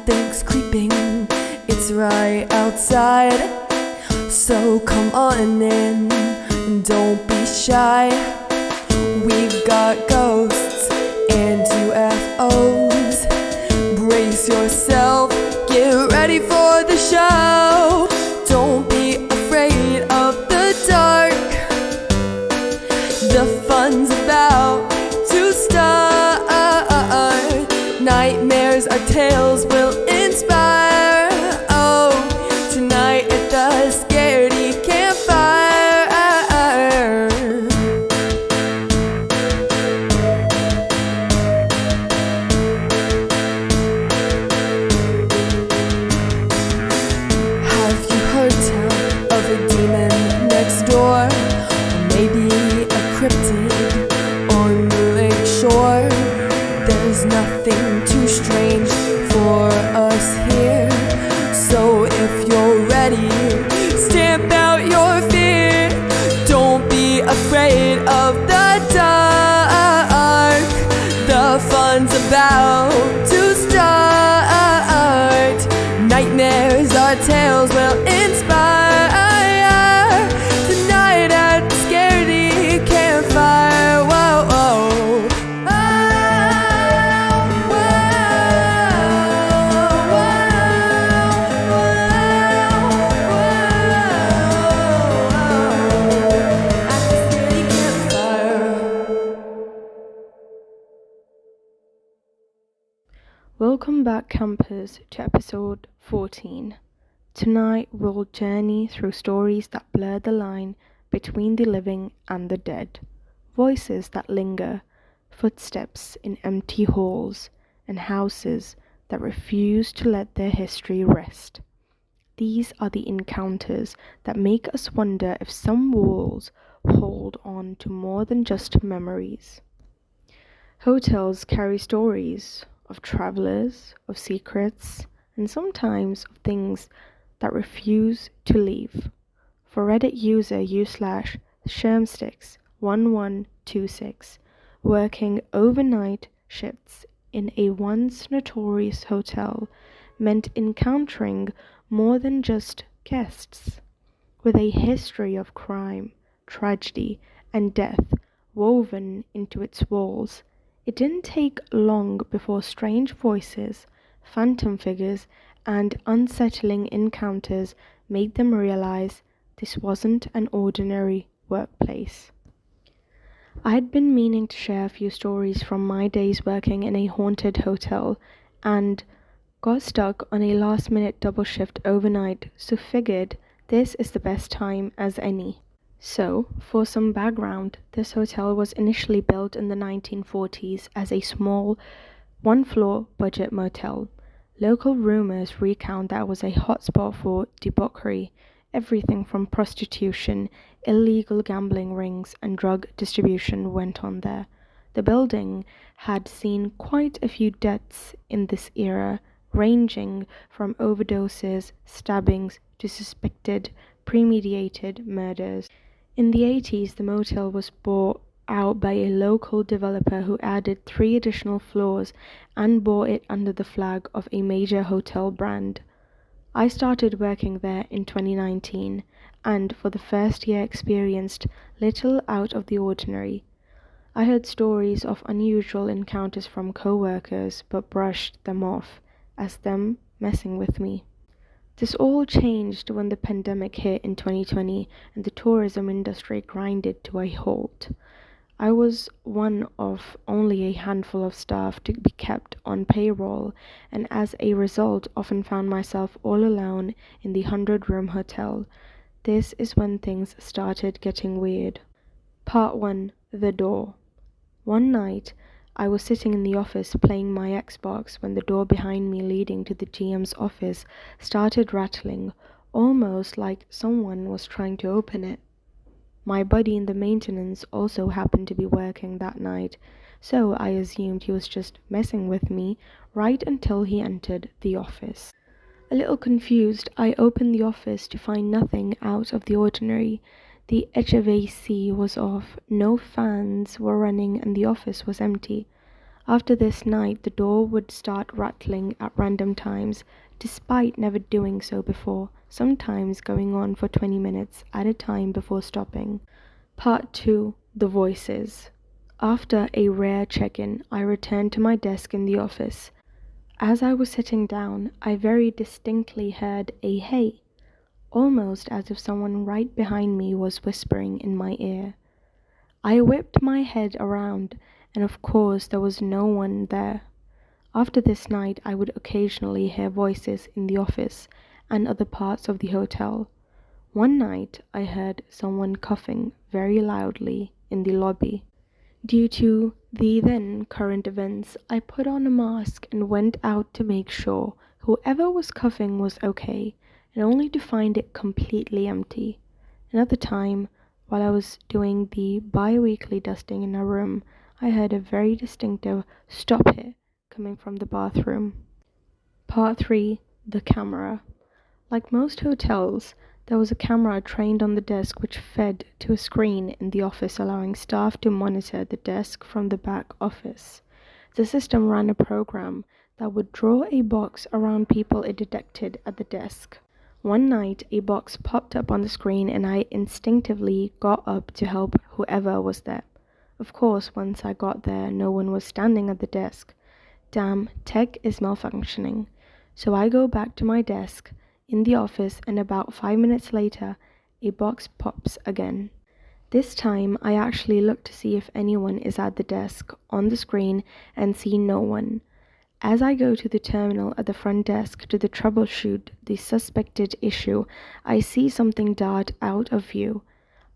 Something's creeping, it's right outside. So come on in, and don't be shy. We've got ghosts and UFOs. Brace yourself, get ready for the show. Don't be afraid of the dark. The fun's about to start. Nightmares our tales will inspire. Oh, tonight at the Scaredy Campfire. Have you heard tell of a demon next door? Or maybe a cryptid on the lake shore? There's nothing too strange for us here. So if you're ready, stamp out your fear. Don't be afraid of the dark. The fun's about to start. Nightmares our tales will inspire. Tonight at the Scaredy Campfire. Whoa, whoa. Welcome back, campers, to episode 14. Tonight we'll journey through stories that blur the line between the living and the dead, voices that linger, footsteps in empty halls, and houses that refuse to let their history rest. These are the encounters that make us wonder if some walls hold on to more than just memories. Hotels carry stories of travelers, of secrets, and sometimes of things that refuse to leave. For Reddit user u/Shermsticks1126, working overnight shifts in a once notorious hotel meant encountering more than just guests, with a history of crime, tragedy, and death woven into its walls. It didn't take long before strange voices, phantom figures, and unsettling encounters made them realize this wasn't an ordinary workplace. I had been meaning to share a few stories from my days working in a haunted hotel and got stuck on a last-minute double shift overnight, so figured this is the best time as any. So, for some background, this hotel was initially built in the 1940s as a small, one-floor budget motel. Local rumors recount that it was a hotspot for debauchery. Everything from prostitution, illegal gambling rings, and drug distribution went on there. The building had seen quite a few deaths in this era, ranging from overdoses, stabbings, to suspected premeditated murders. In the 80s, the motel was bought out by a local developer who added 3 additional floors and bought it under the flag of a major hotel brand. I started working there in 2019 and for the first year experienced little out of the ordinary. I heard stories of unusual encounters from co-workers but brushed them off as them messing with me. This all changed when the pandemic hit in 2020 and the tourism industry grinded to a halt. I was one of only a handful of staff to be kept on payroll, and as a result often found myself all alone in the 100-room hotel. This is when things started getting weird. Part 1. The door. One night, I was sitting in the office playing my Xbox when the door behind me leading to the GM's office started rattling, almost like someone was trying to open it. My buddy in the maintenance also happened to be working that night, so I assumed he was just messing with me right until he entered the office. A little confused, I opened the office to find nothing out of the ordinary. The HVAC was off, no fans were running, and the office was empty. After this night, the door would start rattling at random times, despite never doing so before, sometimes going on for 20 minutes at a time before stopping. Part 2. The Voices. After a rare check-in, I returned to my desk in the office. As I was sitting down, I very distinctly heard a "hey," almost as if someone right behind me was whispering in my ear. I whipped my head around, and of course there was no one there. After this night, I would occasionally hear voices in the office and other parts of the hotel. One night, I heard someone coughing very loudly in the lobby. Due to the then current events, I put on a mask and went out to make sure whoever was coughing was okay, and only to find it completely empty. Another time, while I was doing the bi-weekly dusting in a room, I heard a very distinctive "stop it" coming from the bathroom. Part 3. The Camera. Like most hotels, there was a camera trained on the desk which fed to a screen in the office, allowing staff to monitor the desk from the back office. The system ran a program that would draw a box around people it detected at the desk. One night, a box popped up on the screen and I instinctively got up to help whoever was there. Of course, once I got there, no one was standing at the desk. Damn, tech is malfunctioning. So I go back to my desk in the office, and about 5 minutes later, a box pops again. This time, I actually look to see if anyone is at the desk on the screen and see no one. As I go to the terminal at the front desk to troubleshoot the suspected issue, I see something dart out of view.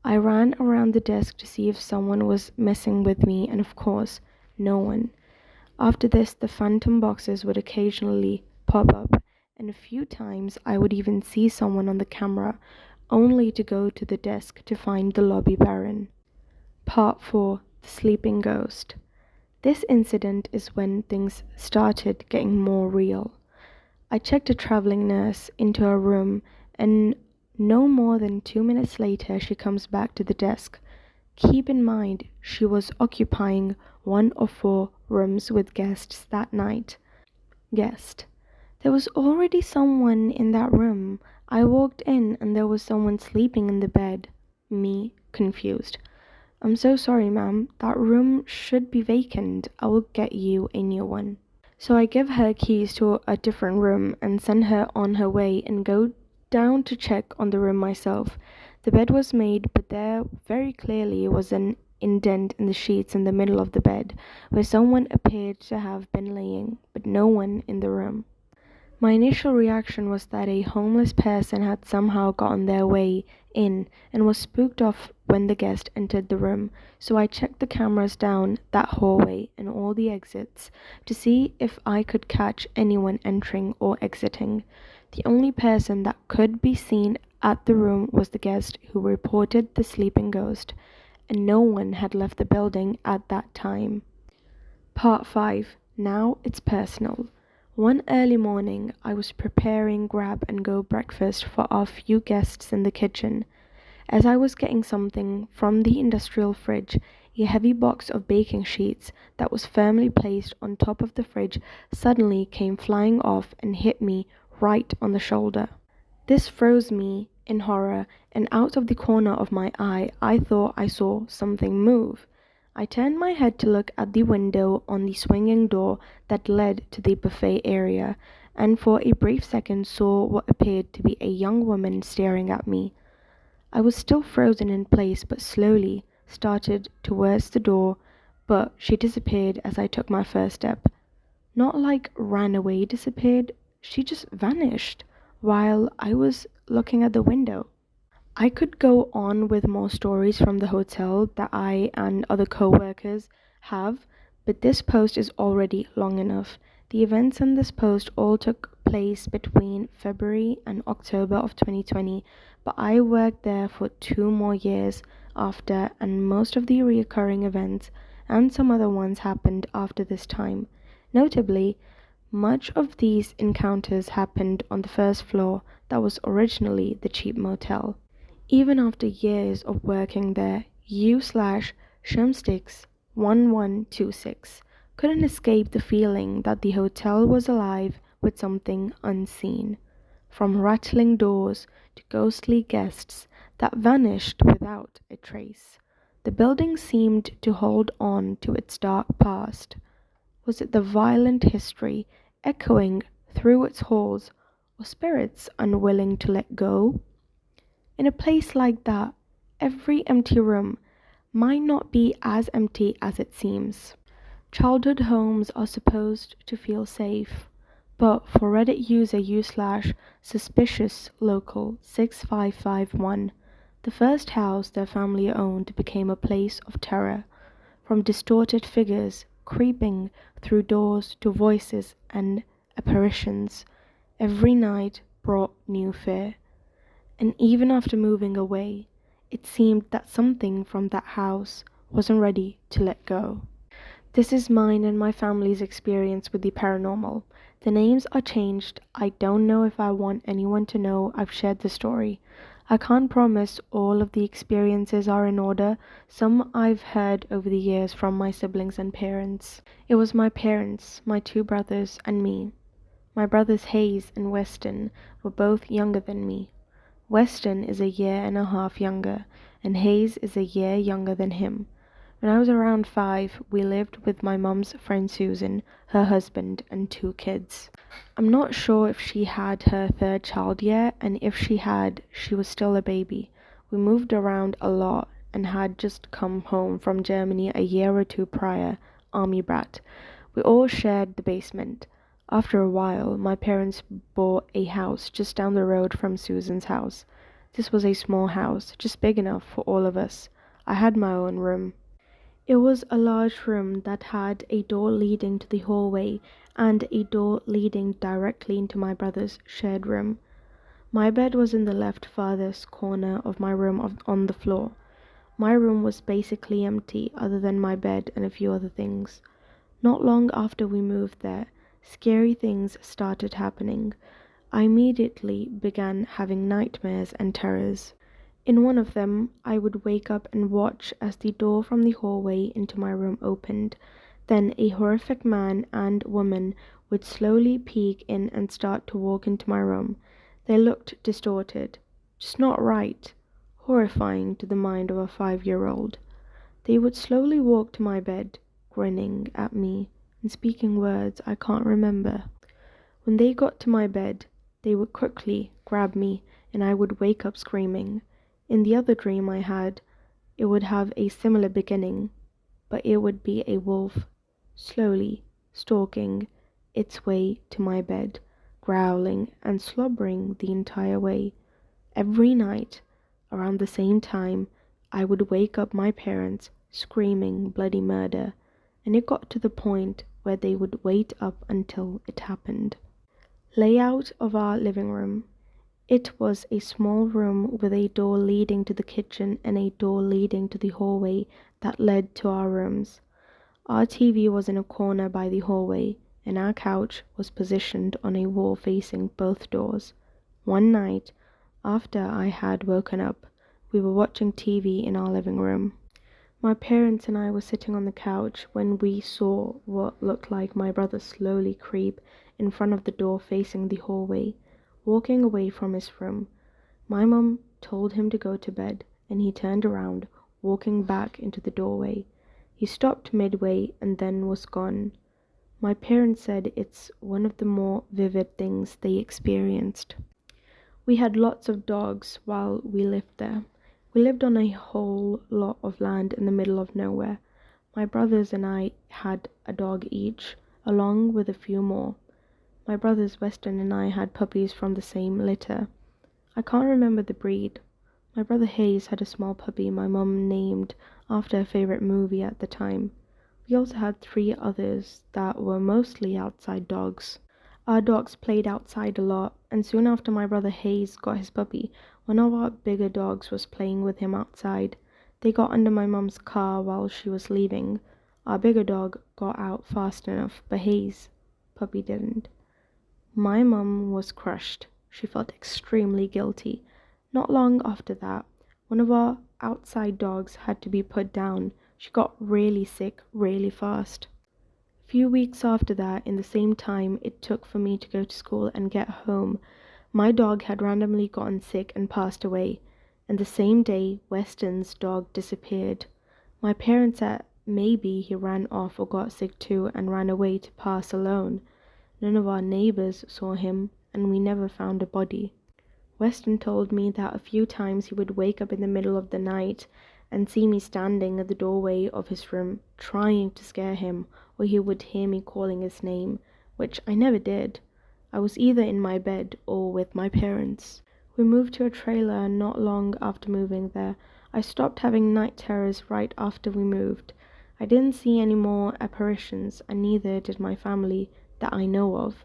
I ran around the desk to see if someone was messing with me, and of course, no one. After this, the phantom boxes would occasionally pop up, and a few times I would even see someone on the camera, only to go to the desk to find the lobby baron. Part 4. The Sleeping Ghost. This incident is when things started getting more real. I checked a traveling nurse into her room, and no more than 2 minutes later she comes back to the desk. Keep in mind, she was occupying one of 4 rooms with guests that night. Guest. There was already someone in that room. I walked in and there was someone sleeping in the bed. Me, confused. "I'm so sorry, ma'am. That room should be vacant. I will get you a new one." So I give her keys to a different room and send her on her way and go down to check on the room myself. The bed was made, but there very clearly was an indent in the sheets in the middle of the bed, where someone appeared to have been laying, but no one in the room. My initial reaction was that a homeless person had somehow gotten their way in and was spooked off when the guest entered the room, so I checked the cameras down that hallway and all the exits to see if I could catch anyone entering or exiting. The only person that could be seen at the room was the guest who reported the sleeping ghost, and no one had left the building at that time. Part 5. Now it's personal. One early morning, I was preparing grab-and-go breakfast for our few guests in the kitchen. As I was getting something from the industrial fridge, a heavy box of baking sheets that was firmly placed on top of the fridge suddenly came flying off and hit me right on the shoulder. This froze me in horror, and out of the corner of my eye, I thought I saw something move. I turned my head to look at the window on the swinging door that led to the buffet area, and for a brief second saw what appeared to be a young woman staring at me. I was still frozen in place, but slowly started towards the door, but she disappeared as I took my first step. Not like ran away, disappeared, she just vanished while I was looking at the window. I could go on with more stories from the hotel that I and other co-workers have, but this post is already long enough. The events in this post all took place between February and October of 2020, but I worked there for 2 more years after, and most of the recurring events and some other ones happened after this time. Notably, much of these encounters happened on the first floor that was originally the cheap motel. Even after years of working there, U/Shumsticks 1126 Couldn't escape the feeling that the hotel was alive with something unseen, from rattling doors to ghostly guests that vanished without a trace. The building seemed to hold on to its dark past. Was it the violent history echoing through its halls, or spirits unwilling to let go? In a place like that, every empty room might not be as empty as it seems. Childhood homes are supposed to feel safe, but for Reddit user u/suspicious local 6551, the first house their family owned became a place of terror, from distorted figures creeping through doors to voices and apparitions. Every night brought new fear, and even after moving away, it seemed that something from that house wasn't ready to let go. This is mine and my family's experience with the paranormal. The names are changed. I don't know if I want anyone to know I've shared the story. I can't promise all of the experiences are in order. Some I've heard over the years from my siblings and parents. It was my parents, my two brothers, and me. My brothers Hayes and Weston were both younger than me. Weston is a year and a half younger, and Hayes is a year younger than him. When I was around 5, we lived with my mum's friend Susan, her husband, and 2 kids. I'm not sure if she had her 3rd child yet, and if she had, she was still a baby. We moved around a lot and had just come home from Germany a year or 2 prior, army brat. We all shared the basement. After a while, my parents bought a house just down the road from Susan's house. This was a small house, just big enough for all of us. I had my own room. It was a large room that had a door leading to the hallway and a door leading directly into my brother's shared room. My bed was in the left farthest corner of my room on the floor. My room was basically empty other than my bed and a few other things. Not long after we moved there, scary things started happening. I immediately began having nightmares and terrors. In one of them, I would wake up and watch as the door from the hallway into my room opened. Then a horrific man and woman would slowly peek in and start to walk into my room. They looked distorted, just not right, horrifying to the mind of a 5-year-old. They would slowly walk to my bed, grinning at me and speaking words I can't remember. When they got to my bed, they would quickly grab me and I would wake up screaming. In the other dream I had, it would have a similar beginning, but it would be a wolf, slowly stalking its way to my bed, growling and slobbering the entire way. Every night, around the same time, I would wake up my parents screaming bloody murder, and it got to the point where they would wait up until it happened. Layout of our living room. It was a small room with a door leading to the kitchen and a door leading to the hallway that led to our rooms. Our TV was in a corner by the hallway, and our couch was positioned on a wall facing both doors. One night, after I had woken up, we were watching TV in our living room. My parents and I were sitting on the couch when we saw what looked like my brother slowly creep in front of the door facing the hallway, walking away from his room. My mum told him to go to bed, and he turned around, walking back into the doorway. He stopped midway and then was gone. My parents said it's one of the more vivid things they experienced. We had lots of dogs while we lived there. We lived on a whole lot of land in the middle of nowhere. My brothers and I had a dog each, along with a few more. My brothers Weston and I had puppies from the same litter. I can't remember the breed. My brother Hayes had a small puppy my mum named after her favorite movie at the time. We also had 3 others that were mostly outside dogs. Our dogs played outside a lot, and soon after my brother Hayes got his puppy, one of our bigger dogs was playing with him outside. They got under my mum's car while she was leaving. Our bigger dog got out fast enough, but Hayes' puppy didn't. My mum was crushed. She felt extremely guilty. Not long after that, one of our outside dogs had to be put down. She got really sick really fast. A Few weeks after that, in the same time it took for me to go to school and get home, my dog had randomly gotten sick and passed away, and the same day Weston's dog disappeared. My parents said maybe he ran off or got sick too and ran away to pass alone. None of our neighbors saw him, and we never found a body. Weston told me that a few times he would wake up in the middle of the night and see me standing at the doorway of his room trying to scare him, or he would hear me calling his name, which I never did. I was either in my bed or with my parents. We moved to a trailer not long after moving there. I stopped having night terrors right after we moved. I didn't see any more apparitions, and neither did my family that I know of.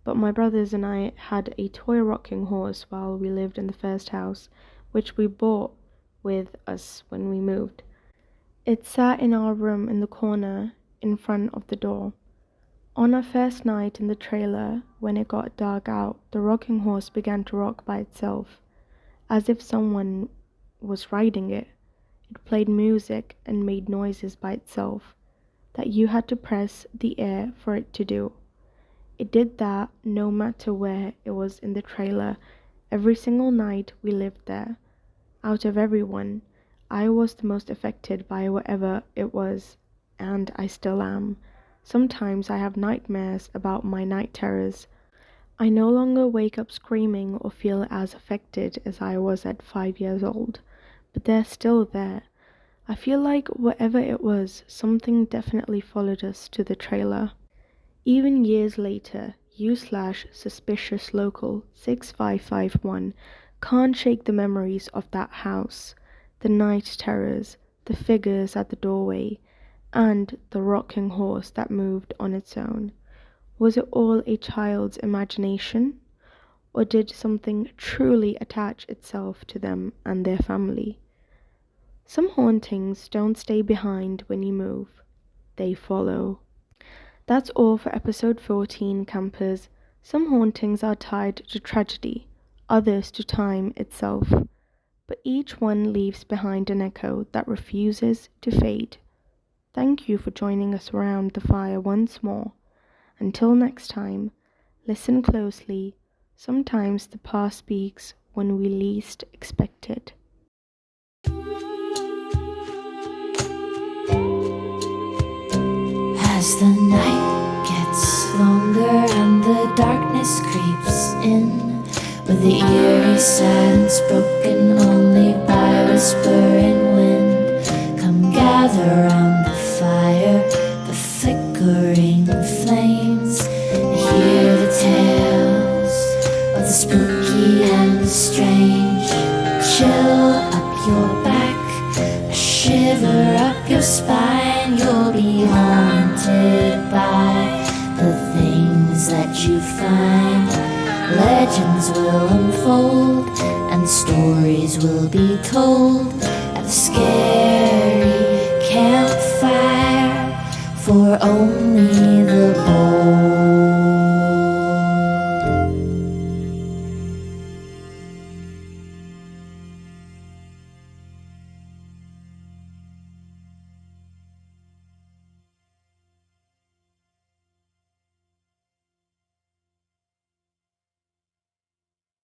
But my brothers and I had a toy rocking horse while we lived in the first house, which we bought with us when we moved. It sat in our room in the corner in front of the door. On our first night in the trailer, when it got dark out, the rocking horse began to rock by itself, as if someone was riding it. It played music and made noises by itself that you had to press the air for it to do. It did that no matter where it was in the trailer. Every single night we lived there. Out of everyone, I was the most affected by whatever it was, and I still am. Sometimes I have nightmares about my night terrors. I no longer wake up screaming or feel as affected as I was at 5 years old, but they're still there. I feel like whatever it was, something definitely followed us to the trailer. Even years later, you/suspicious local 6551 can't shake the memories of that house, the night terrors, the figures at the doorway, and the rocking horse that moved on its own. Was it all a child's imagination? Or did something truly attach itself to them and their family? Some hauntings don't stay behind when you move. They follow. That's all for episode 14, campers. Some hauntings are tied to tragedy, others to time itself, but each one leaves behind an echo that refuses to fade. Thank you for joining us around the fire once more. Until next time, listen closely. Sometimes the past speaks when we least expect it. As the night gets longer and the darkness creeps in, with the eerie silence broken only by whispering wind, come gather round the fire, the flickering flames, and hear the tales of the spooky and the strange. A chill up your back, a shiver up your spine. You'll be haunted by the things that you find. Legends will unfold and stories will be told.